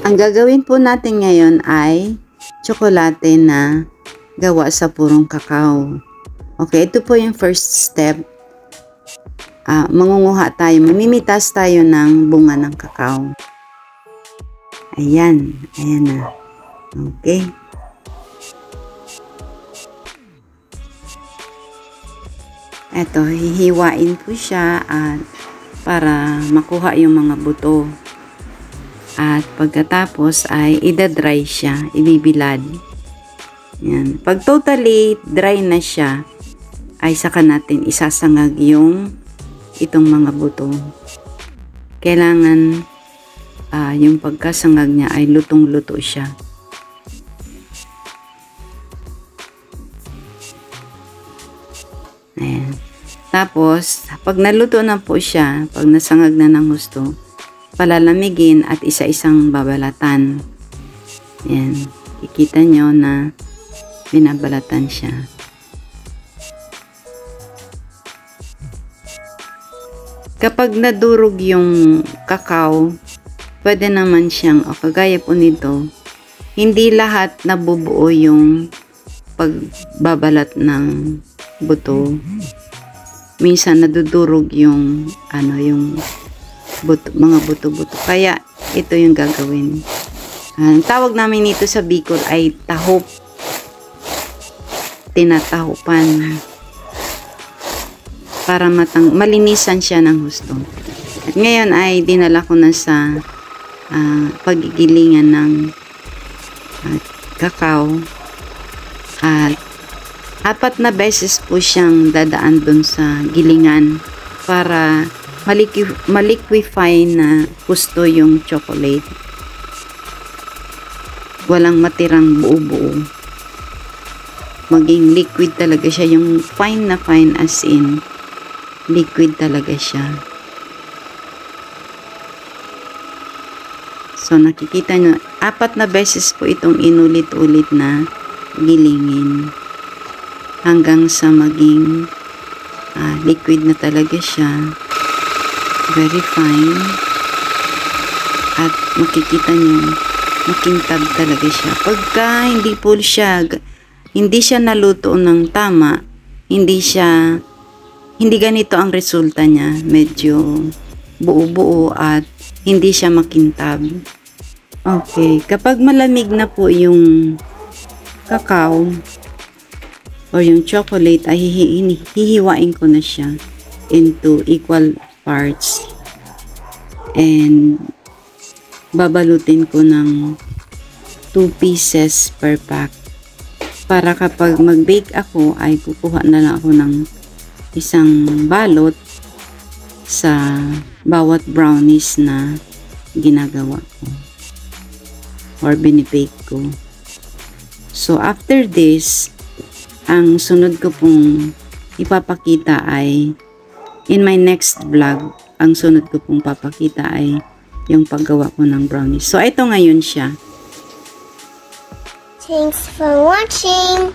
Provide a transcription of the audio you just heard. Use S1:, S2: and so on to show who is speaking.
S1: Ang gagawin po natin ngayon ay tsokolate na gawa sa purong kakao. Okay, ito po yung first step. Mangunguha tayo, mamimitas tayo ng bunga ng kakao. Ayan na. Okay. Ito, hihiwain po siya at para makuha yung mga buto. At pagkatapos ay idadry siya, ibibilad. Yan. Pag totally dry na siya, ay saka natin isasangag itong mga buto. Kailangan yung pagkasangag niya ay lutong-luto siya. Ayan. Tapos, pag naluto na po siya, pag nasangag na ng gusto, palalamigin at isa-isang babalatan. Ayan. Kikita nyo na binabalatan siya. Kapag nadurog yung kakao, pwede naman siyang, kagaya po nito, hindi lahat nabubuo yung pagbabalat ng buto. Minsan nadudurog yung mga buto-buto. Kaya ito yung gagawin. Ang tawag namin nito sa Bicol ay tahop. Tinatahupan. Para malinisan siya ng husto. At ngayon ay dinala ko na sa paggigilingan ng kakao. At 4 na beses po siyang dadaan dun sa gilingan para maliquify na gusto yung chocolate. Walang matirang buo-buo. Maging liquid talaga siya. Yung fine na fine as in liquid talaga siya. So nakikita nyo, 4 na beses po itong inulit-ulit na gilingin. Hanggang sa maging liquid na talaga siya. Very fine. At makikita nyo, makintab talaga siya. Pagka hindi siya naluto ng tama, hindi ganito ang resulta niya. Medyo buo-buo at hindi siya makintab. Okay, kapag malamig na po yung kakao, or yung chocolate, ay hihiwain ko na siya into equal parts and babalutin ko ng 2 pieces per pack para kapag mag-bake ako ay kukuha na lang ako ng isang balot sa bawat brownies na ginagawa ko or binibake ko. So after this, ang sunod ko pong ipapakita ay in my next vlog, ang sunod ko pong papakita ay yung paggawa ko ng brownies. So ito ngayon siya.
S2: Thanks for watching.